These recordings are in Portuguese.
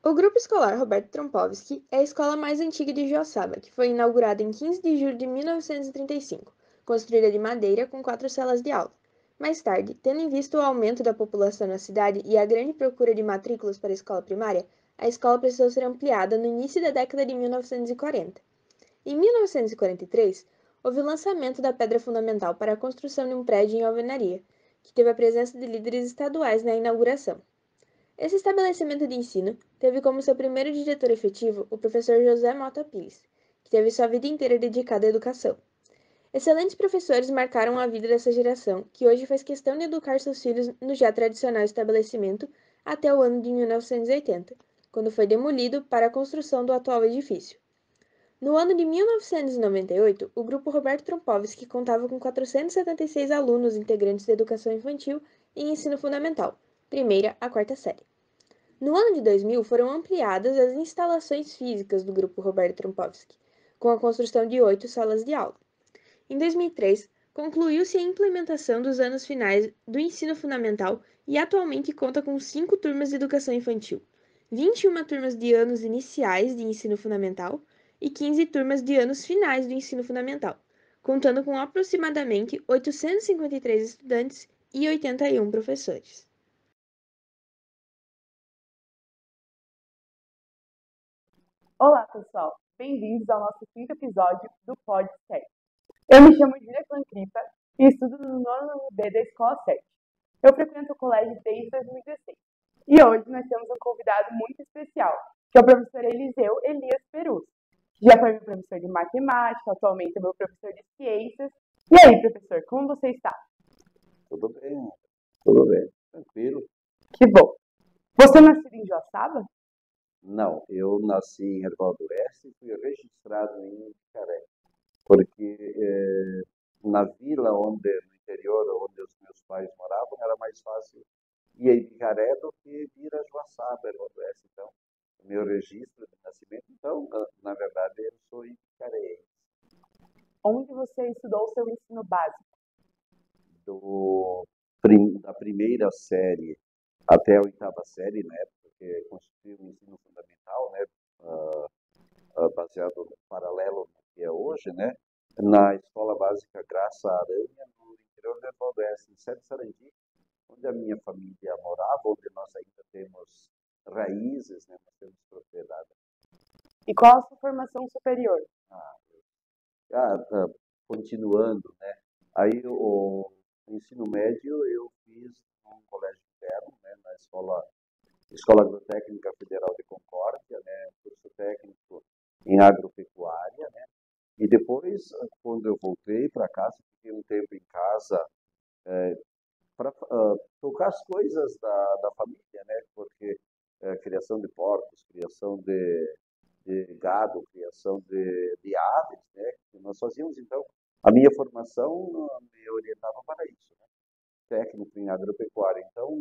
O Grupo Escolar Roberto Trompowski é a escola mais antiga de Joaçaba, que foi inaugurada em 15 de julho de 1935, construída de madeira com 4 salas de aula. Mais tarde, tendo em vista o aumento da população na cidade e a grande procura de matrículas para a escola primária, a escola precisou ser ampliada no início da década de 1940. Em 1943, houve o lançamento da pedra fundamental para a construção de um prédio em alvenaria, que teve a presença de líderes estaduais na inauguração. Esse estabelecimento de ensino teve como seu primeiro diretor efetivo o professor José Mota Pires, que teve sua vida inteira dedicada à educação. Excelentes professores marcaram a vida dessa geração, que hoje faz questão de educar seus filhos no já tradicional estabelecimento até o ano de 1980, quando foi demolido para a construção do atual edifício. No ano de 1998, o Grupo Roberto Trompowski contava com 476 alunos integrantes da educação infantil e ensino fundamental, primeira a quarta série. No ano de 2000, foram ampliadas as instalações físicas do Grupo Roberto Trompowski, com a construção de 8 salas de aula. Em 2003, concluiu-se a implementação dos anos finais do ensino fundamental e atualmente conta com 5 turmas de educação infantil, 21 turmas de anos iniciais de ensino fundamental e 15 turmas de anos finais do ensino fundamental, contando com aproximadamente 853 estudantes e 81 professores. Olá, pessoal! Bem-vindos ao nosso quinto episódio do podcast. Eu me chamo Júlia Clancripa e estudo no nono ano B da Escola 7. Eu frequento o colégio desde 2016. E hoje nós temos um convidado muito especial, que é o professor Eliseu Elias Perus, que já foi meu professor de matemática, atualmente é meu professor de ciências. E aí, professor, como você está? Tudo bem, tranquilo. Que bom! Você nasceu em Joaçaba? Não, eu nasci em Erval do Oeste e fui registrado em Icaré, porque na vila no interior, onde os meus pais moravam, era mais fácil ir a Icaré do que vir a Joaçaba, Erval do Oeste. Então, o meu registro de nascimento, então, na verdade, eu sou icarense. Onde você estudou o seu ensino básico? Da primeira série até a oitava série, né, porque constitui um ensino fundamental, né, baseado no paralelo no que é hoje, né, na Escola Básica Graça Aranha, no interior do Erval do Oeste, em Sete Sarandi, onde a minha família morava, onde nós ainda temos raízes, né, nós temos propriedade. E qual a sua formação superior? Continuando, né, aí o ensino médio eu fiz num colégio interno, né, na Escola Agrotécnica Federal de Concórdia, né, curso técnico em agropecuária, né, e depois, quando eu voltei para casa, fiquei um tempo em casa para tocar as coisas da família, né, porque criação de porcos, criação de gado, criação de aves, né, que nós fazíamos. Então, a minha formação me orientava para isso, né, técnico em agropecuária. Então,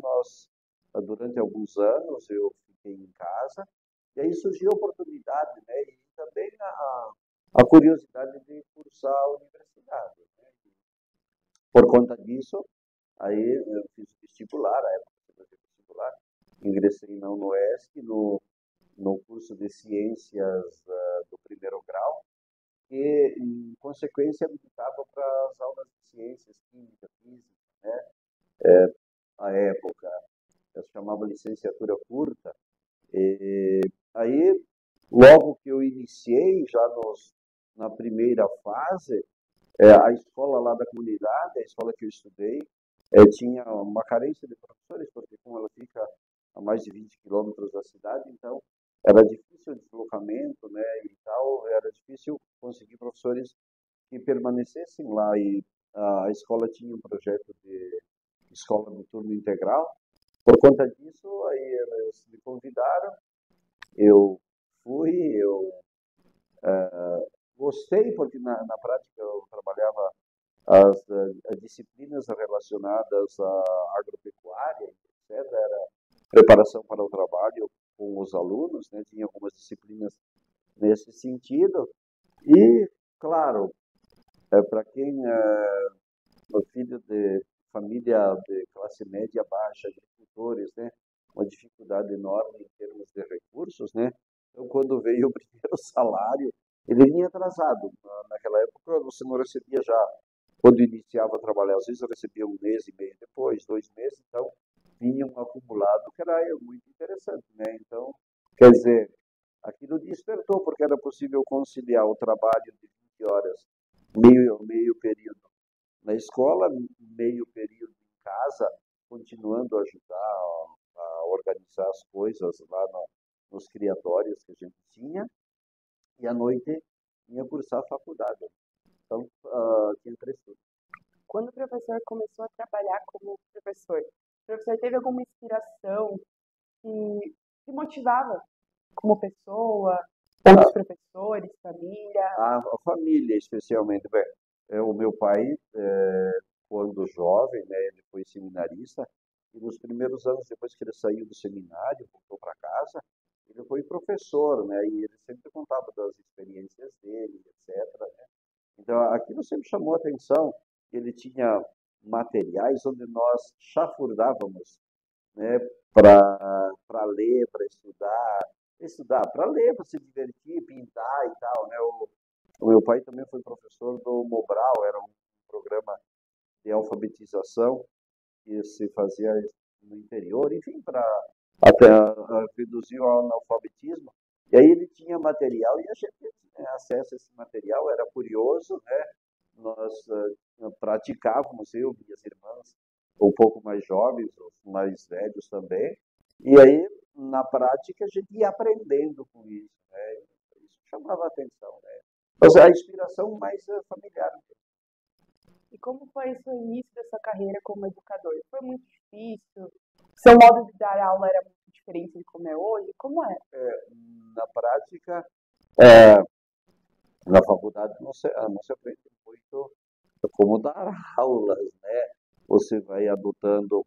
durante alguns anos, eu fiquei em casa, e aí surgiu a oportunidade, né, e também a curiosidade de cursar a universidade, né. Por conta disso, aí eu fiz vestibular, a época eu fiz vestibular, ingressei na UnoESC no curso de Ciências do primeiro grau, e, em consequência, habilitava para as aulas de Ciências, Química, Física, né, à época. Eu chamava licenciatura curta. E aí, logo que eu iniciei, já na primeira fase, a escola lá da comunidade, a escola que eu estudei, tinha uma carência de professores, porque como ela fica a mais de 20 quilômetros da cidade, então era difícil o deslocamento, né, e tal, era difícil conseguir professores que permanecessem lá. E a escola tinha um projeto de escola de turno integral. Por conta disso, aí eles me convidaram, eu fui, eu gostei, porque na prática eu trabalhava as disciplinas relacionadas à agropecuária, etc. Era preparação para o trabalho com os alunos, né? Tinha algumas disciplinas nesse sentido. E, claro, para quem é filho de família de classe média baixa, agricultores, né, uma dificuldade enorme em termos de recursos, né? Então, quando veio o primeiro salário, ele vinha atrasado. Naquela época, você não recebia já, quando iniciava a trabalhar, às vezes eu recebia um mês e meio depois, 2 meses, então vinha um acumulado que era muito interessante, né? Então, quer dizer, aquilo despertou, porque era possível conciliar o trabalho de 20 horas, meio período na escola, meio período em casa, continuando a ajudar a organizar as coisas lá nos criatórios que a gente tinha, e à noite ia cursar a faculdade. Então, tinha 3 turnos. Quando o professor começou a trabalhar como professor, o professor teve alguma inspiração que te motivava como pessoa, outros professores, família? A família, especialmente. Bem, o meu pai, quando jovem, né, ele foi seminarista, e nos primeiros anos, depois que ele saiu do seminário, voltou para casa, ele foi professor, né, e ele sempre contava das experiências dele, etc., né? Então, aquilo sempre chamou a atenção. Ele tinha materiais onde nós chafurdávamos, né, para ler, para estudar, para ler, para se divertir, pintar e tal, né? O meu pai também foi professor do Mobral, era um programa de alfabetização que se fazia no interior, enfim, para até reduzir o analfabetismo. E aí ele tinha material e a gente tinha acesso a esse material, era curioso, né? Nós praticávamos, eu e minhas irmãs, um pouco mais jovens, os mais velhos também, e aí, na prática, a gente ia aprendendo com isso, né? Isso chamava a atenção, né? Mas a inspiração mais familiar. E como foi o início da sua carreira como educador? Foi muito difícil? Seu modo de dar aula era muito diferente de como é hoje? Como é? Na prática, é, na faculdade não se aprende muito como dar aulas, né? Você vai adotando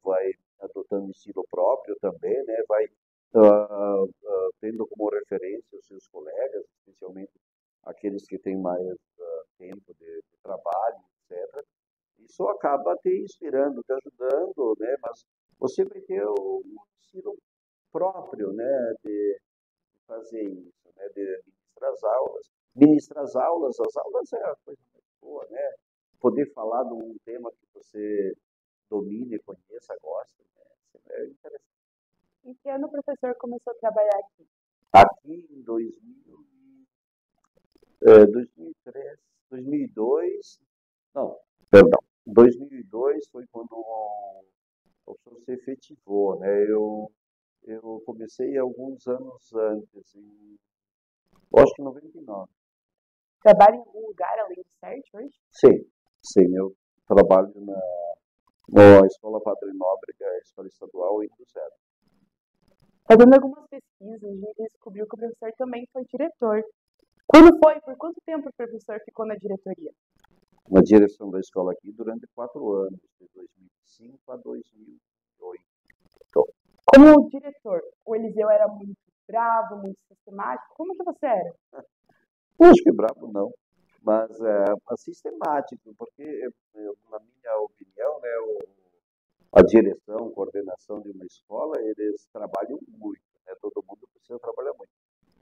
estilo próprio também, né? Vai tendo como referência os seus colegas, especialmente aqueles que têm mais tempo de trabalho, etc. Isso acaba te inspirando, te ajudando, né? Mas você vai ter um estilo próprio, né? De fazer isso, né? De ministrar as aulas. As aulas é a coisa mais boa, né? Poder falar de um tema que você domine, conheça, gosta, né? Isso é interessante. Em que ano o professor começou a trabalhar aqui? Aqui em 2003, 2002, não, perdão, 2002 foi quando o professor se efetivou, né? Eu comecei alguns anos antes, eu acho que em 99. Trabalha em algum lugar além do CERT hoje? Sim, eu trabalho na Escola Padre Nóbrega, a Escola Estadual em Cruzeiro. Fazendo algumas pesquisas, a gente descobriu que o professor também foi diretor. Quando foi? Por quanto tempo o professor ficou na diretoria? Na direção da escola aqui durante 4 anos, de 2005 a 2008. Como diretor, o Eliseu era muito bravo, muito sistemático. Como que você era? Eu acho que bravo não, mas sistemático, porque, na minha opinião, né, a direção, coordenação de uma escola, eles trabalham muito, né? Todo mundo precisa trabalhar muito.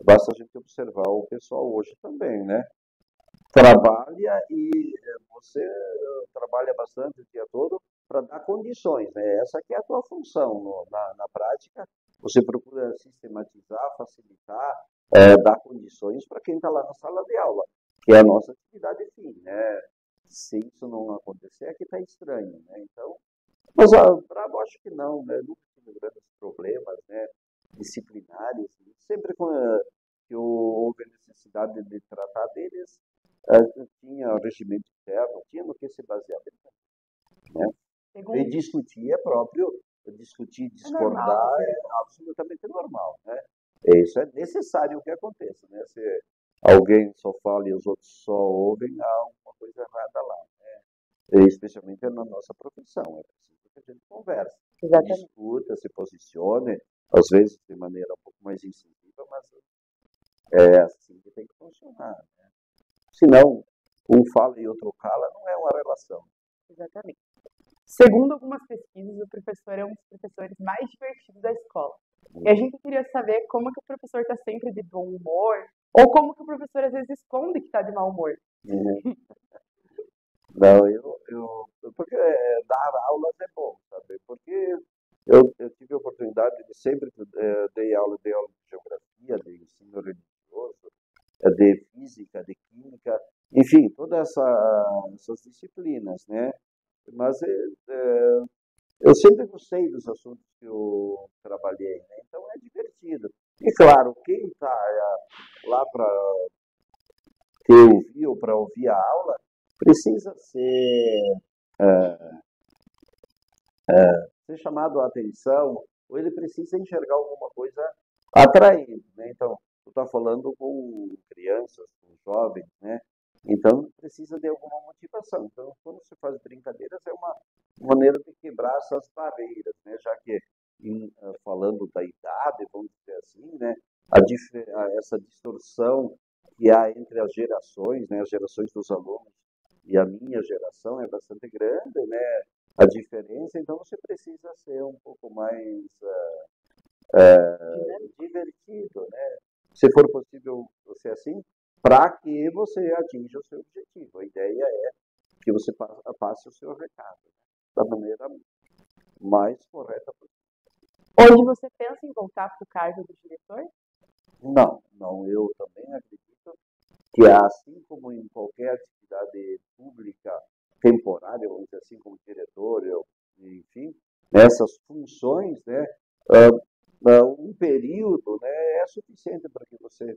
Basta a gente observar o pessoal hoje também, né? Trabalha e você trabalha bastante o dia todo para dar condições, né? Essa que é a tua função na prática. Você procura sistematizar, facilitar, dar condições para quem está lá na sala de aula, que é a nossa atividade fim, né? Se isso não acontecer, é que está estranho, né? Então, mas bravo acho que não, né? Nunca tive grandes problemas, né? Disciplinares. Sempre que houve necessidade de tratar deles, tinha regimento interno, tinha no que se basear, né? E discutir é próprio, discutir, discordar é absolutamente normal, né? Isso é necessário que aconteça, né? Se alguém só fala e os outros só ouvem, há alguma coisa errada lá, né? E especialmente na nossa profissão, é preciso que a gente converse, discuta, se posicione, às vezes de maneira um pouco mais incisiva, mas é assim que tem que funcionar, né? Senão, um fala e outro cala, não é uma relação. Exatamente. Segundo algumas pesquisas, pesquisas, o professor é um dos professores mais divertidos da escola. E a gente queria saber como que o professor está sempre de bom humor, ou como que o professor às vezes esconde que está de mau humor. Uhum. Não, porque dar aulas é bom, sabe? Porque eu tive a oportunidade de sempre dei aula de geografia, de ensino religioso, de física, de química, enfim, todas essas disciplinas, né? Mas eu sempre gostei dos assuntos que eu trabalhei, né? Então é divertido. E claro, quem está lá para ouvir ou para ouvir a aula precisa ser chamado a atenção, ou ele precisa enxergar alguma coisa atraente, né? Então, tu está falando com crianças, com jovens, né? Então, precisa de alguma motivação. Então, quando se faz brincadeiras, é uma maneira de quebrar essas barreiras, né? Já que, falando da idade, vamos dizer assim, né? Essa distorção que há entre as gerações, né? As gerações dos alunos e a minha geração é bastante grande, né? A diferença, então você precisa ser um pouco mais divertido, né? Se for possível ser assim, para que você atinja o seu objetivo. A ideia é que você passe o seu recado, né? Da maneira mais correta possível. Hoje você pensa em voltar para o cargo do diretor? Não, eu também acredito que assim como em qualquer atividade pública temporária, vamos dizer assim, como diretor, enfim, nessas funções, né, um período, né, é suficiente para que você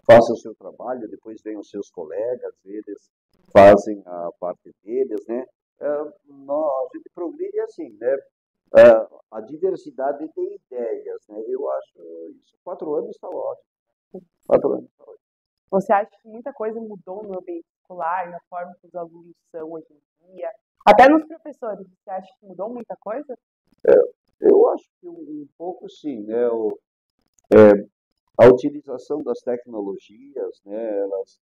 faça o seu trabalho, depois vem os seus colegas, eles fazem a parte deles, né? A gente progride assim, né? A diversidade de ideias, né? Eu acho isso. 4 anos está ótimo. 4 anos está ótimo. Você acha que muita coisa mudou no ambiente escolar, na forma que os alunos são hoje em dia? Até nos professores, você acha que mudou muita coisa? Eu acho que um pouco sim, né? A utilização das tecnologias, né? Elas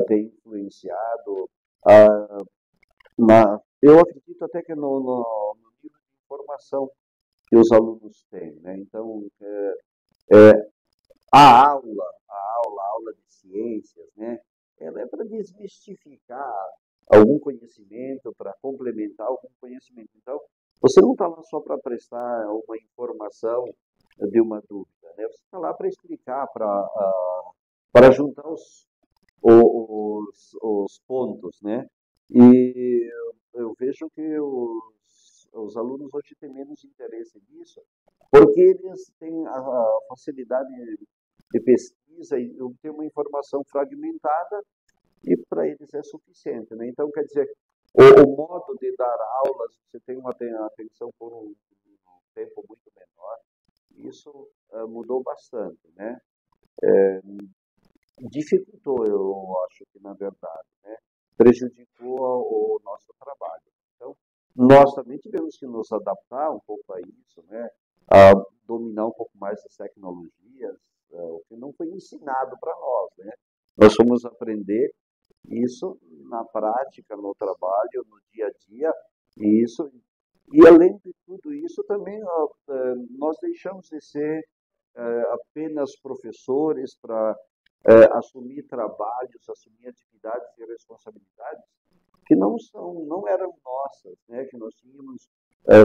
têm influenciado eu acredito até que no nível de informação que os alunos têm, né? Então, a aula de ciências, né? Ela é para desmistificar algum conhecimento, para complementar algum conhecimento. Então, você não está lá só para prestar uma informação de uma dúvida, né? Você está lá para explicar, para juntar os pontos, né? E eu vejo que os alunos hoje têm menos interesse nisso, porque eles têm a facilidade de pesquisa e obter uma informação fragmentada e para eles é suficiente, né? Então, quer dizer, o modo de dar aulas, você tem uma atenção por um tempo muito menor, isso mudou bastante, né? Dificultou, eu acho que na verdade, né? Prejudicou o nosso trabalho. Então, nós também tivemos que nos adaptar um pouco a isso, né? A dominar um pouco mais as tecnologias, o que não foi ensinado para nós, né? Nós fomos aprender isso na prática, no trabalho, no dia a dia, e além de tudo isso também nós deixamos de ser apenas professores para assumir trabalhos, assumir atividades e responsabilidades que não eram nossas, né? Que nós tínhamos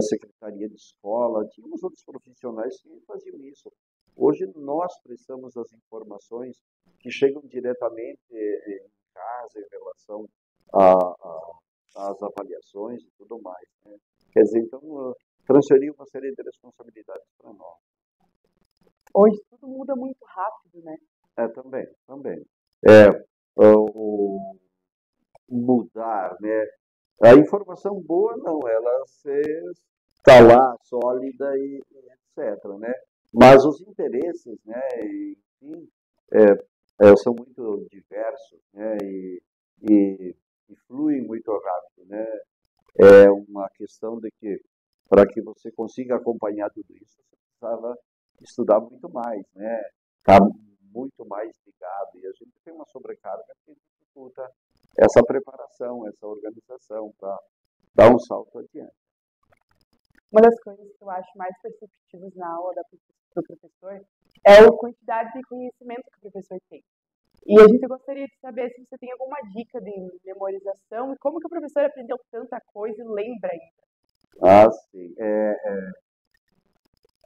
secretaria de escola, tínhamos outros profissionais que faziam isso. Hoje nós prestamos as informações que chegam diretamente em casa em relação às avaliações e tudo mais, né? Quer dizer, então, transferir uma série de responsabilidades para nós. Hoje tudo muda muito rápido, né? Também. O mudar, né? A informação boa não, ela está lá, sólida e etc, né? Mas os interesses, né, enfim, são muito diversos, né, e fluem muito rápido, né? É uma questão de que, para que você consiga acompanhar tudo isso, você precisava estudar muito mais, né? Tá muito mais ligado, e a gente tem uma sobrecarga que dificulta essa preparação, essa organização para dar um salto adiante. Uma das coisas que eu acho mais perceptíveis na aula do professor é a quantidade de conhecimento que o professor tem. E a gente gostaria de saber se você tem alguma dica de memorização e como que o professor aprendeu tanta coisa e lembra ainda. Ah, sim.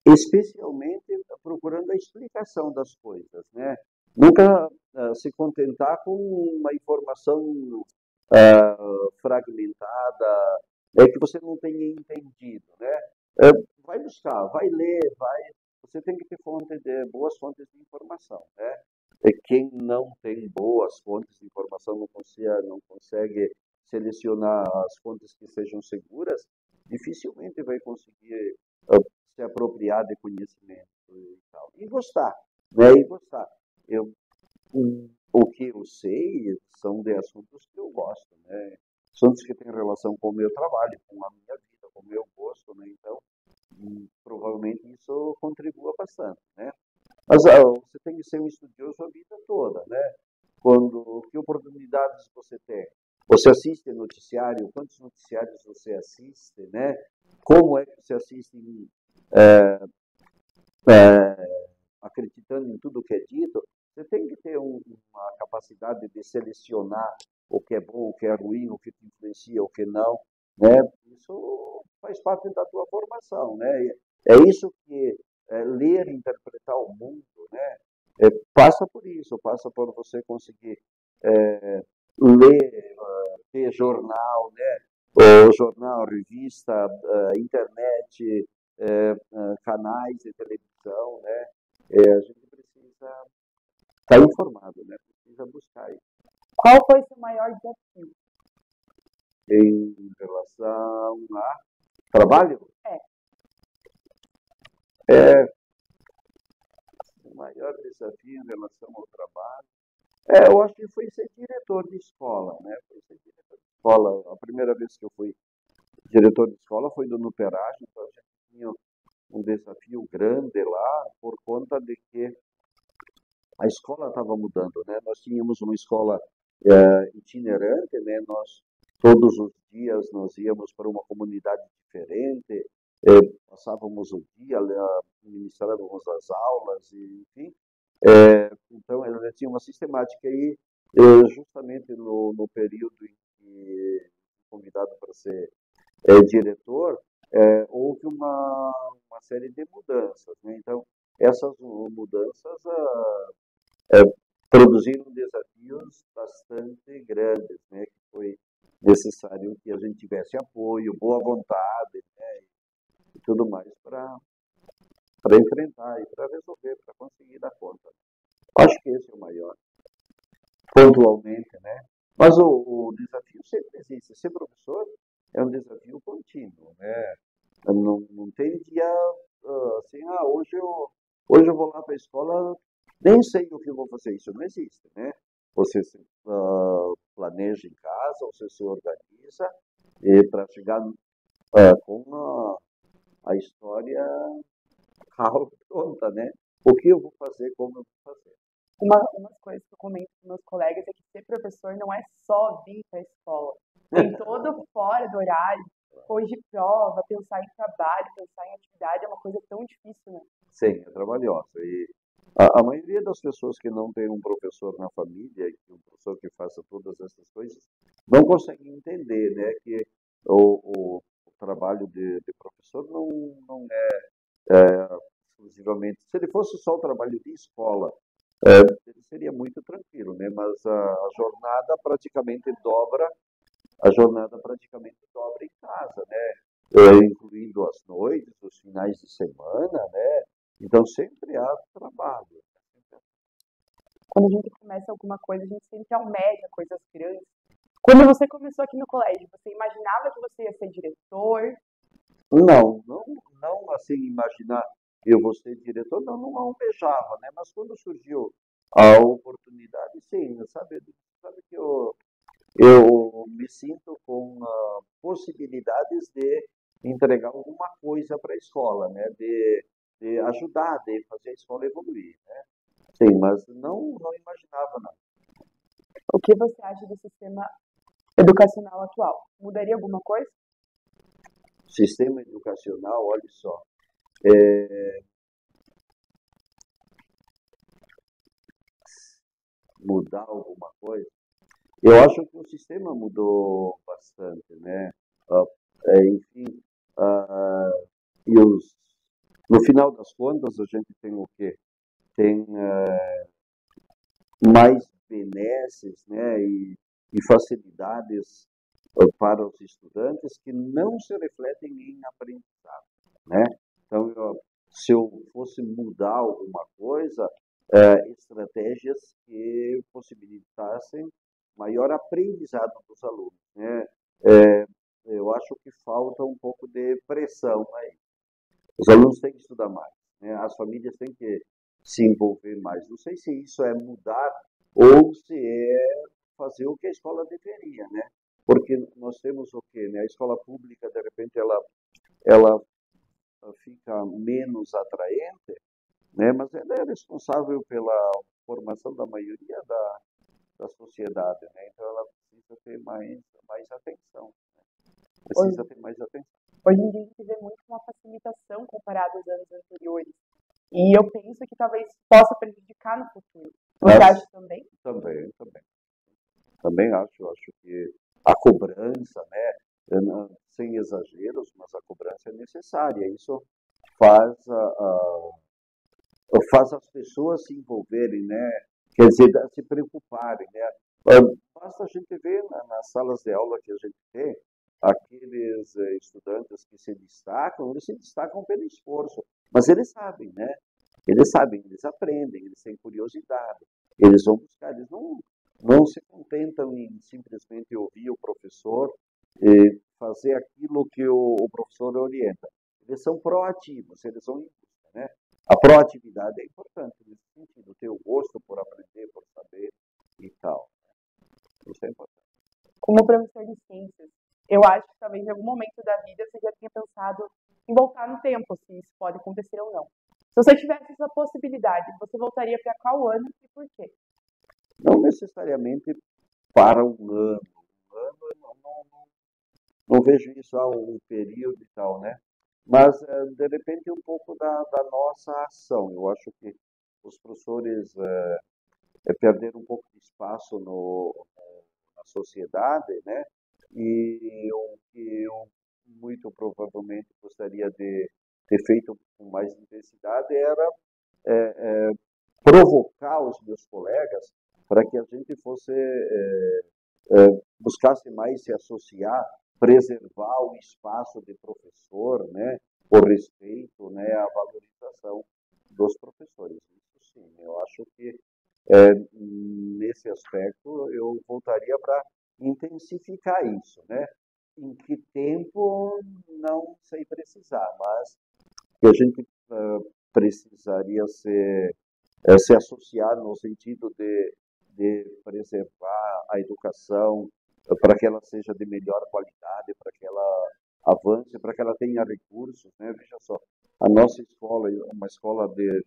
Especialmente procurando a explicação das coisas, né? Nunca se contentar com uma informação fragmentada, que você não tenha entendido, né? Vai buscar, vai ler, você tem que ter boas fontes de informação, né? Quem não tem boas fontes de informação não consegue selecionar as fontes que sejam seguras, dificilmente vai conseguir se apropriar de conhecimento e tal. E gostar, né? E gostar. O que eu sei são de assuntos que eu gosto, né? Assuntos que têm relação com o meu trabalho, com a minha vida, com o meu gosto, né? Então, provavelmente isso contribua bastante, né? Mas você tem que ser um estudioso a vida toda, né? Que oportunidades você tem? Você assiste noticiário? Quantos noticiários você assiste, né? Como é que você assiste acreditando em tudo que é dito? Você tem que ter uma capacidade de selecionar o que é bom, o que é ruim, o que te influencia, o que não, né? Isso faz parte da tua formação, né? É isso que ler e interpretar o mundo, né? Passa por isso, passa por você conseguir ler, ter jornal, né? O jornal, revista, internet, canais de televisão, né? A gente precisa estar informado, né? Precisa buscar isso. Qual foi seu maior desafio? Em relação a trabalho? O maior desafio em relação ao trabalho, eu acho que foi ser diretor de escola, né? Foi ser diretor de escola. A primeira vez que eu fui diretor de escola foi do Nuperage, então a gente tinha um desafio grande lá por conta de que a escola estava mudando, né? Nós tínhamos uma escola itinerante, né? Nós todos os dias nós íamos para uma comunidade diferente, passávamos o dia, ministrávamos as aulas, e, enfim. Então ela tinha uma sistemática aí, justamente no período em que fui convidado para ser diretor, houve uma série de mudanças, né? Então essas mudanças produziram desafios bastante grandes, né? Que foi necessário que a gente tivesse apoio, boa vontade, né? E tudo mais para enfrentar e para resolver, para conseguir dar conta. Acho que esse é o maior, pontualmente, né? Mas o desafio sempre existe. Ser professor é um desafio contínuo, né? Não tem dia assim, hoje eu vou lá para a escola, nem sei o que eu vou fazer. Isso não existe, né? Você se planeja em casa, você se organiza para chegar com a história pronta, né? O que eu vou fazer, como eu vou fazer. Umas coisas que eu comento com meus colegas é que ser professor não é só vir para a escola. Tem todo fora do horário, depois de prova, pensar em trabalho, pensar em atividade é uma coisa tão difícil, né? Sim, é trabalhosa. E a maioria das pessoas que não tem um professor na família, um professor que faça todas essas coisas, não conseguem entender, né, que o trabalho de professor não é exclusivamente. Se ele fosse só o trabalho de escola, ele seria muito tranquilo, né? Mas a jornada praticamente dobra em casa, né? Incluindo as noites, os finais de semana, né? Então sempre há trabalho. Quando a gente começa alguma coisa, a gente sempre almeja coisas grandes. Quando você começou aqui no colégio, você imaginava que você ia ser diretor? Não assim imaginar eu vou ser diretor, não almejava, né? Mas quando surgiu a oportunidade, sim, sabe que eu me sinto com possibilidades de entregar alguma coisa para a escola, né? De ajudar, de fazer a escola evoluir, né? Sim, mas não imaginava, não. O que você acha do sistema educacional atual? Mudaria alguma coisa? sistema educacional, olha só, mudar alguma coisa, eu acho que o sistema mudou bastante, né? Ah, enfim, ah, e no final das contas, a gente tem o quê? Tem mais benesses, né? E facilidades para os estudantes que não se refletem em aprendizado, né? Então, se eu fosse mudar alguma coisa, estratégias que possibilitassem maior aprendizado dos alunos, né? Eu acho que falta um pouco de pressão aí. Os alunos têm que estudar mais, né? As famílias têm que se envolver mais. Não sei se isso é mudar ou se é fazer o que a escola deveria, né? Porque nós temos o quê, né? A escola pública, de repente, ela fica menos atraente, né? Mas ela é responsável pela formação da maioria da sociedade, né? Então ela precisa ter mais atenção, né? Precisa ter mais atenção. Hoje em dia a gente vê muito uma facilitação comparada aos anos anteriores. E eu penso que talvez possa prejudicar no futuro. Você acha também? Também acho que a cobrança, né, sem exageros, mas a cobrança é necessária. Isso faz, faz as pessoas se envolverem, né, quer dizer, se preocuparem, né. Basta a gente ver nas salas de aula que a gente tem, aqueles estudantes que eles se destacam pelo esforço, mas eles sabem, né? Eles sabem, eles aprendem, eles têm curiosidade, eles vão buscar, eles não se contentam em simplesmente ouvir o professor e fazer aquilo que o professor orienta. Eles são proativos, eles vão em busca, né? A proatividade é importante nesse sentido, ter o gosto por aprender, por saber e tal. Isso é importante. Como professor de ciências, eu acho que talvez em algum momento da vida você já tenha pensado em voltar no tempo, se isso pode acontecer ou não. Se você tivesse essa possibilidade, você voltaria para qual ano e por quê? Não necessariamente para um ano. Um ano eu não vejo isso a um período e tal, né? Mas, de repente, um pouco da nossa ação. Eu acho que os professores perderam um pouco de espaço na sociedade, né? E o que eu muito provavelmente gostaria de ter feito com mais intensidade era provocar os meus colegas para que a gente fosse buscasse mais se associar, preservar o espaço de professor, né, o respeito, né, a valorização dos professores. Isso sim, eu acho que nesse aspecto eu voltaria para intensificar isso, né? Em que tempo não sei precisar, mas que a gente precisaria se associar no sentido de preservar a educação para que ela seja de melhor qualidade, para que ela avance, para que ela tenha recursos, né? Veja só, a nossa escola é uma escola de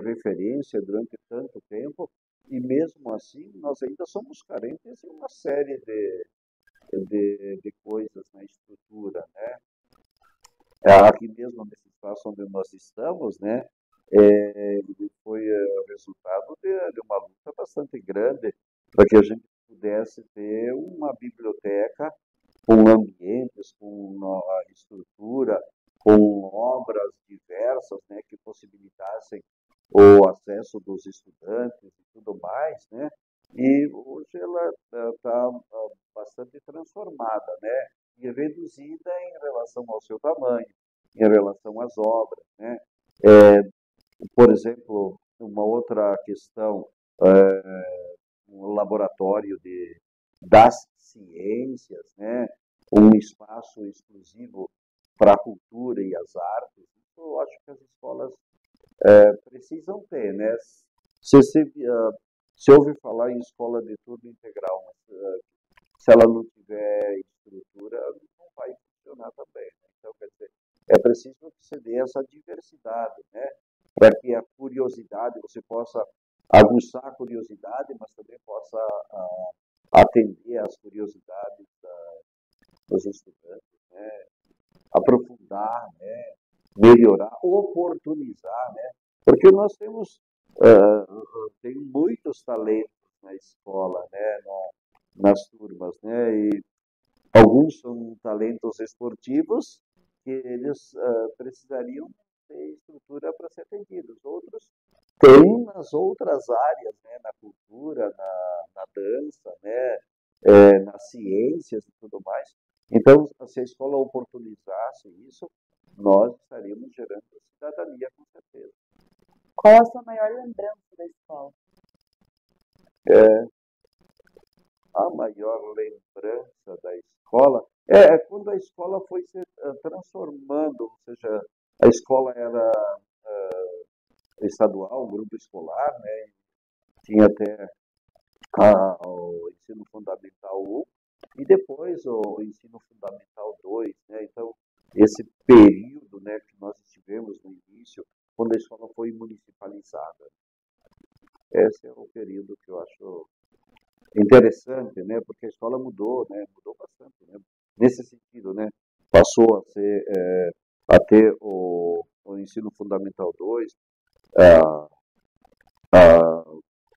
referência durante tanto tempo e mesmo assim nós ainda somos carentes em uma série de coisas na estrutura, né? Aqui mesmo nesse espaço onde nós estamos, né? Foi resultado de uma luta bastante grande para que a gente pudesse ter uma biblioteca com ambientes, com a estrutura, com obras diversas, né, que possibilitassem o acesso dos estudantes e tudo mais, né? E hoje ela está bastante transformada, né? E reduzida em relação ao seu tamanho, em relação às obras, né? Por exemplo, uma outra questão, um laboratório das ciências, né? Um espaço exclusivo para a cultura e as artes. Isso eu acho que as escolas precisam ter, né? Se ouve falar em escola de turno integral, mas se ela não tiver estrutura, não vai funcionar também, né? Então, quer dizer, é preciso que se dê essa diversidade, né? Para que a curiosidade, você possa aguçar a curiosidade, mas também possa atender às curiosidades dos estudantes, né? aprofundar, né, melhorar, oportunizar, né, porque nós temos tem muitos talentos na escola, né, nas turmas, né, e alguns são talentos esportivos que eles precisariam ter estrutura para ser atendidos. Outros têm nas outras áreas, né, na cultura, na dança, né, nas ciências e tudo mais. Então, se a escola oportunizasse isso, nós estaríamos gerando cidadania, com certeza. Qual a sua maior lembrança da escola? A maior lembrança da escola é quando a escola foi se transformando, ou seja, a escola era estadual, um grupo escolar, né? Tinha até o ensino fundamental 1 e depois o ensino fundamental 2, né? Então, esse período, né, que nós estivemos no início, quando a escola foi municipalizada. Esse é o período que eu acho interessante, né? Porque a escola mudou, né? Mudou bastante, né? Nesse sentido, né? Passou a ter o ensino fundamental 2,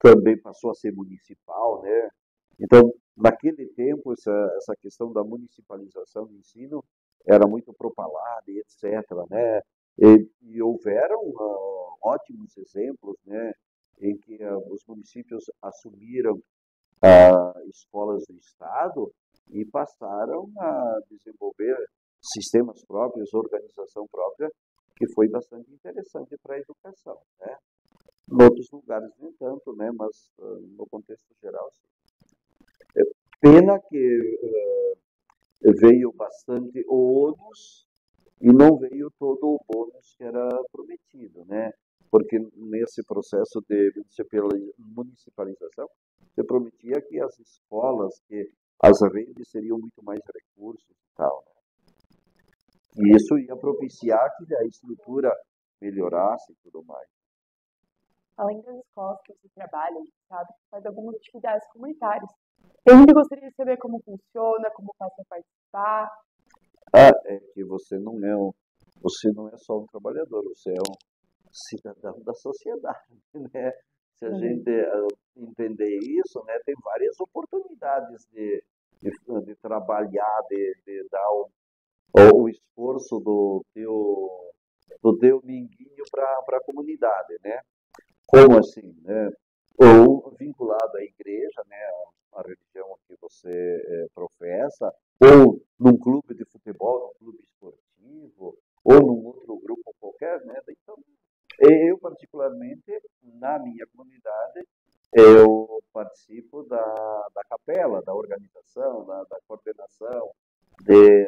também passou a ser municipal, né? Então, naquele tempo, essa questão da municipalização do ensino era muito propalada e etc., né? E houveram ótimos exemplos, né? Em que os municípios assumiram escolas do Estado e passaram a desenvolver sistemas próprios, organização própria, que foi bastante interessante para a educação, né? Em outros lugares, nem tanto, né? Mas no contexto geral, sim. Pena que veio bastante ônus e não veio todo o bônus que era prometido, né? Porque nesse processo de municipalização, se prometia que as escolas, que as redes seriam muito mais recursos e tal, né? E isso ia propiciar que a estrutura melhorasse e tudo mais. Além das escolas que você trabalha, a gente sabe que faz algumas atividades comunitárias. Eu ainda gostaria de saber como funciona, como faz para participar. É que você não é só um trabalhador, você é um cidadão da sociedade, né? Se a gente entender isso, né, tem várias oportunidades de trabalhar, de dar o esforço do teu minguinho para a comunidade, né? Como assim, né? Ou vinculado à igreja, né, a religião que você professa, ou num clube de futebol, num clube esportivo, ou num outro grupo qualquer, né? Então, eu particularmente, na minha comunidade, eu participo da capela, da organização, da coordenação,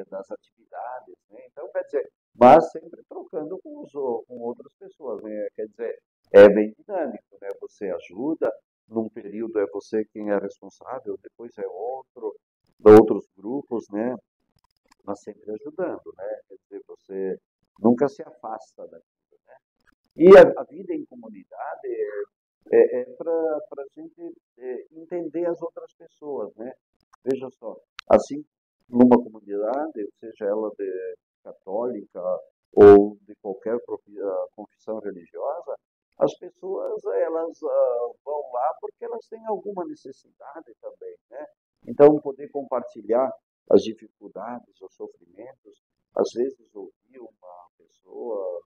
das atividades, né? Então, quer dizer, mas sempre trocando com outras pessoas, né? Quer dizer, é bem dinâmico, né? Você ajuda, num período é você quem é responsável, depois é outros grupos, né? Mas sempre ajudando, né? Quer dizer, você nunca se afasta daquilo, né? E a vida em comunidade é para a gente entender as outras pessoas, né? Veja só, assim, numa comunidade, seja ela católica ou de qualquer confissão religiosa, as pessoas elas vão lá porque elas têm alguma necessidade também, né? Então, poder compartilhar as dificuldades, os sofrimentos, às vezes ouvir uma pessoa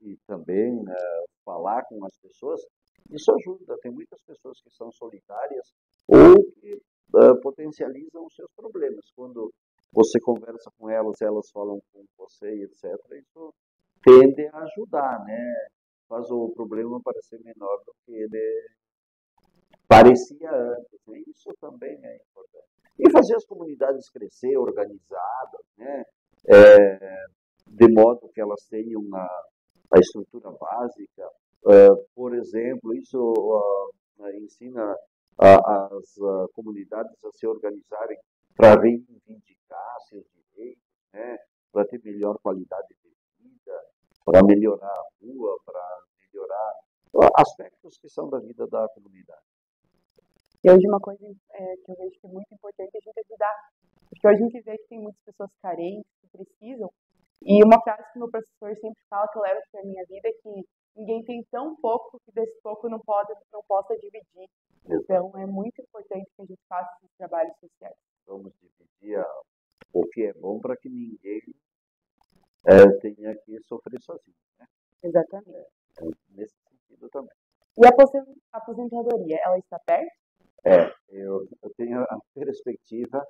e também falar com as pessoas, isso ajuda. Tem muitas pessoas que são solitárias ou que potencializam os seus problemas. Quando você conversa com elas, elas falam com você, etc. Isso tende a ajudar, né? Faz o problema parecer menor do que ele parecia antes, né? Isso também é importante. E fazer as comunidades crescer, organizadas, né? De modo que elas tenham a estrutura básica. Por exemplo, isso ensina as comunidades a se organizarem para reivindicar seus direitos, né? Para ter melhor qualidade de vida, para melhorar a rua, para melhorar aspectos que são da vida da comunidade. E hoje uma coisa que eu vejo que é muito importante é a gente ajudar. Porque Porque hoje a gente vê que tem muitas pessoas carentes que precisam. E uma frase que meu professor sempre fala que eu levo para a minha vida é que ninguém tem tão pouco que desse pouco não possa dividir. Então é muito importante que a gente faça esses trabalhos sociais. Vamos dividir o que é bom para que ninguém tenha que sofrer sozinho, né? Exatamente. Então, nesse sentido também. E a aposentadoria, ela está perto? Eu tenho a perspectiva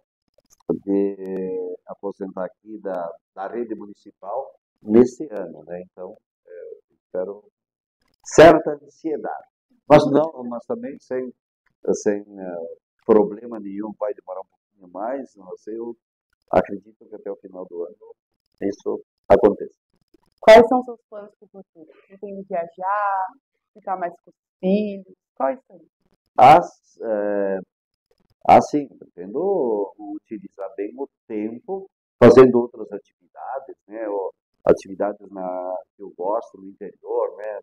de aposentar aqui da rede municipal nesse ano, né? Então, espero certa ansiedade. Mas também sem problema nenhum, vai demorar um pouquinho mais, mas eu acredito que até o final do ano isso aconteça. Quais são os seus planos para o futuro? Pretende viajar, ficar mais com os filhos? Quais são? Assim, pretendo utilizar bem o tempo fazendo outras atividades, né? Ou atividades que eu gosto no interior, né?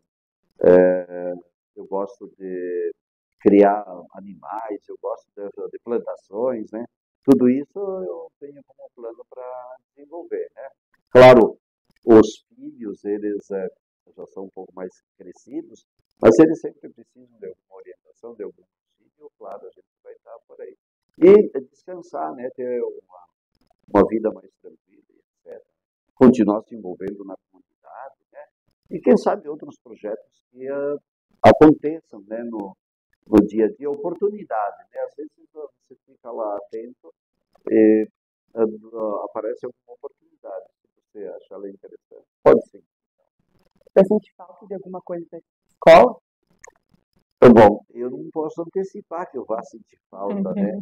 Eu gosto de criar animais, eu gosto de plantações, né? Tudo isso eu tenho como plano para desenvolver, né? Claro, os filhos, eles já são um pouco mais crescidos, mas eles sempre precisam de alguma orientação, de algum auxílio, claro, a gente vai estar por aí. E descansar, né? Ter uma vida mais tranquila, etc. Continuar se envolvendo na comunidade, né? E quem sabe outros projetos que aconteçam, né? No dia a dia, oportunidade, né? Às vezes você fica lá atento e aparece alguma oportunidade, se você achar ela interessante. Pode ser. Você sente falta de alguma coisa da escola? Bom, eu não posso antecipar que eu vá sentir falta, né?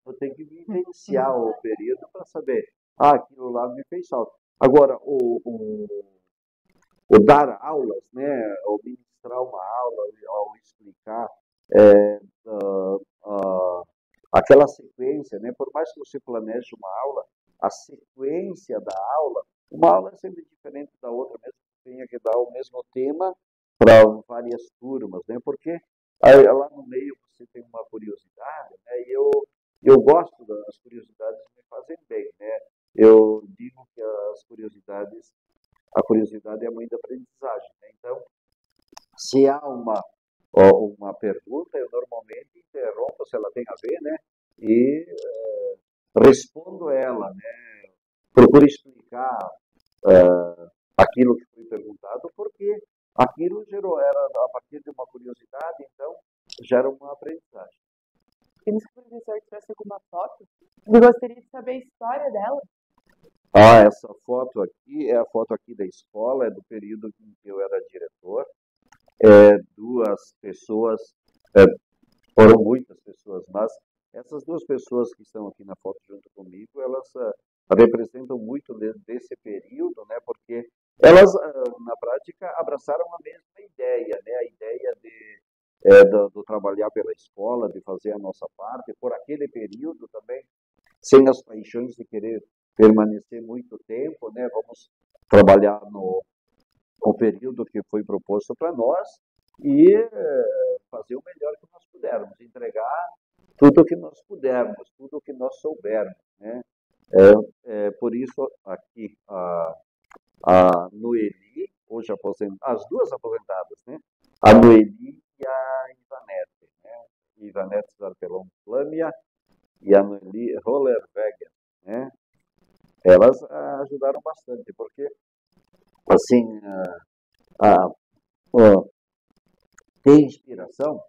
Eu tenho que vivenciar o período para saber, aquilo lá me fez falta. Agora, o dar aulas, né? Ou ministrar uma aula, ou explicar aquela sequência, né? Por mais que você planeje uma aula, a sequência da aula, uma aula é sempre diferente da outra, mesmo que tenha que dar o mesmo tema para várias turmas, né? Porque aí, lá no meio você tem uma curiosidade, né? E eu gosto das curiosidades, me fazem bem, né? Eu digo que a curiosidade é a mãe da aprendizagem, né? Então, se há uma pergunta, eu normalmente interrompo se ela tem a ver, né? E respondo ela, né? Procuro explicar aquilo que foi perguntado, porque aquilo era a partir de uma curiosidade, então gera uma aprendizagem. Temos que o professor trouxe alguma foto. Eu gostaria de saber a história dela. Essa foto aqui é a foto aqui da escola, é do período em que eu era diretor. Duas pessoas, foram muitas pessoas, mas essas duas pessoas que estão aqui na foto junto comigo, elas representam muito desse período, né? Porque elas, na prática, abraçaram a mesma ideia, né? A ideia do trabalhar pela escola, de fazer a nossa parte, por aquele período também, sem as paixões de querer permanecer muito tempo, né? Vamos trabalhar no período que foi proposto para nós e fazer o melhor que nós pudermos, entregar tudo o que nós pudermos, tudo o que nós soubermos, né? Por isso aqui a Noeli, hoje as duas aposentadas, né? A Noeli e a Ivanete, né? Ivanete Zarpelon Flâmia e a Noeli Rollerweger, né? Elas ajudaram bastante, porque assim ter inspiração,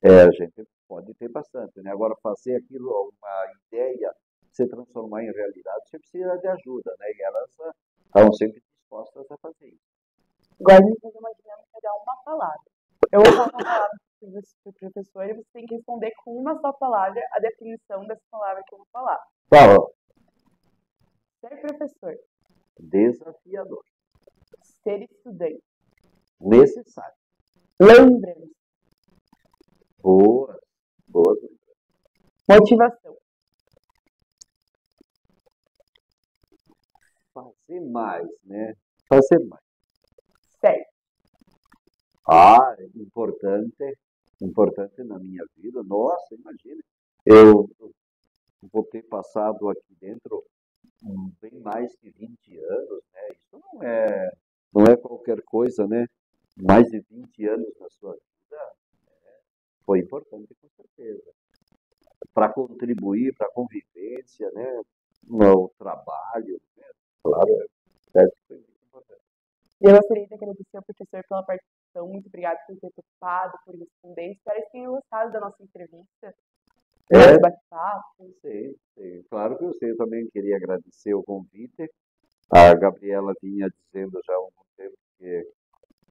a gente pode ter bastante, né? Agora, fazer aquilo, uma ideia, se transformar em realidade, você precisa de ajuda, né? E elas estavam sempre dispostas a fazer isso. Agora a gente vai fazer uma dinâmica de uma palavra. Eu vou falar uma palavra para o professor e você tem que responder com uma só palavra a definição dessa palavra que eu vou falar. Qual? Ser professor. Desafiador. Ser estudante. Necessário. Lembrança. Boas. Motivação. Fazer mais, né? Fazer mais. Certo. Importante na minha vida. Nossa, imagina. Eu vou ter passado aqui dentro bem mais de 20 anos, né? Isso não é qualquer coisa, né? Mais de 20 anos na sua vida foi importante, com certeza, para contribuir para a convivência, né? No trabalho, né? Claro, certo que foi muito importante. E eu gostaria de agradecer ao professor pela participação. Muito obrigada por ter topado, por responder. Espero que tenham gostado da nossa entrevista, do É, nosso bate-papo. sei. Claro que eu sei, eu também queria agradecer o convite. A Gabriela vinha dizendo já há algum tempo que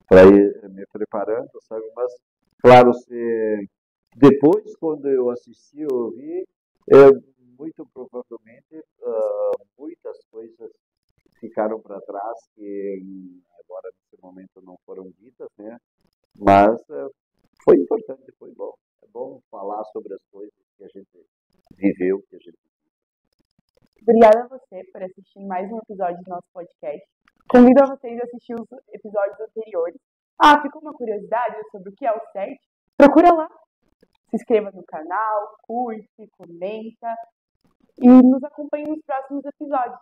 para ir me preparando, sabe? Mas, claro, depois, quando eu assisti, eu vi, é, muito provavelmente muitas coisas ficaram para trás que agora nesse momento não foram ditas, né? Mas foi importante, foi bom. É bom falar sobre as coisas que a gente viveu, que a gente. Obrigada a você por assistir mais um episódio do nosso podcast. Convido a vocês a assistir os episódios anteriores. Ah, ficou uma curiosidade sobre o que é o CERT? Procura lá. Se inscreva no canal, curte, comenta e nos acompanhe nos próximos episódios.